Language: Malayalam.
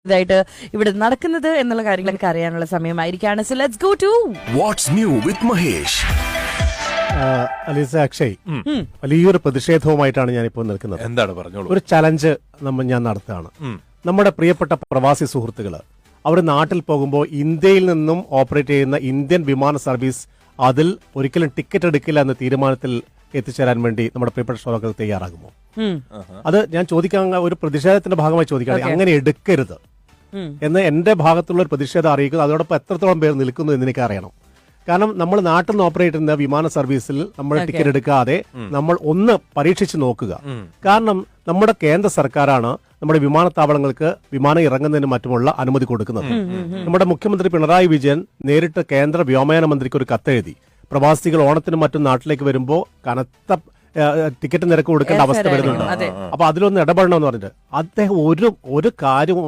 ഇതായിട്ട് ഇവിടെ നടക്കുന്നത് എന്നുള്ള കാര്യങ്ങളൊക്കെ അറിയാനുള്ള സമയമായിരിക്കാണ്. So let's go to what's new with Mahesh. Aleesa, Akshay, വലിയൊരു പ്രതിഷേധവുമായിട്ടാണ് ഞാനിപ്പോൾ നിൽക്കുന്നത്. എന്താണ് പറഞ്ഞോളൂ. ഒരു ചലഞ്ച് ഞാൻ നടത്തുകയാണ്. നമ്മുടെ പ്രിയപ്പെട്ട പ്രവാസി സുഹൃത്തുക്കൾ അവർ നാട്ടിൽ പോകുമ്പോൾ ഇന്ത്യയിൽ നിന്നും ഓപ്പറേറ്റ് ചെയ്യുന്ന ഇന്ത്യൻ വിമാന സർവീസ് അതിൽ ഒരിക്കലും ടിക്കറ്റ് എടുക്കില്ല എന്ന തീരുമാനത്തിൽ എത്തിച്ചേരാൻ വേണ്ടി നമ്മുടെ പ്രിയപ്പെട്ട ശ്രോതാക്കൾ തയ്യാറാകുമോ? അത് ഞാൻ ചോദിക്കാൻ ഒരു പ്രതിഷേധത്തിന്റെ ഭാഗമായി ചോദിക്കുകയാണ്. അങ്ങനെ എടുക്കരുത് എന്ന് എന്റെ ഭാഗത്തുള്ള ഒരു പ്രതിഷേധം അറിയിക്കുന്നു. അതോടൊപ്പം എത്രത്തോളം പേർ നിൽക്കുന്നു എന്ന് എനിക്ക് അറിയണം. കാരണം നമ്മൾ നാട്ടിൽ നിന്ന് ഓപ്പറേറ്റ് ചെയ്യുന്ന വിമാന സർവീസിൽ നമ്മൾ ടിക്കറ്റ് എടുക്കാതെ നമ്മൾ ഒന്ന് പരീക്ഷിച്ച് നോക്കുക. കാരണം നമ്മുടെ കേന്ദ്ര സർക്കാരാണ് നമ്മുടെ വിമാനത്താവളങ്ങൾക്ക് വിമാനം ഇറങ്ങുന്നതിന് മറ്റുമുള്ള അനുമതി കൊടുക്കുന്നത്. നമ്മുടെ മുഖ്യമന്ത്രി പിണറായി വിജയൻ നേരിട്ട് കേന്ദ്ര വ്യോമയാന മന്ത്രിക്ക് ഒരു കത്തെഴുതി പ്രവാസികൾ ഓണത്തിനും മറ്റും നാട്ടിലേക്ക് വരുമ്പോൾ കനത്ത ടിക്കറ്റ് നിരക്ക് കൊടുക്കേണ്ട അവസ്ഥ വരുന്നുണ്ട്. അപ്പൊ അതിലൊന്ന് ഇടപെടണമെന്ന് പറഞ്ഞിട്ട് അദ്ദേഹം ഒരു കാര്യവും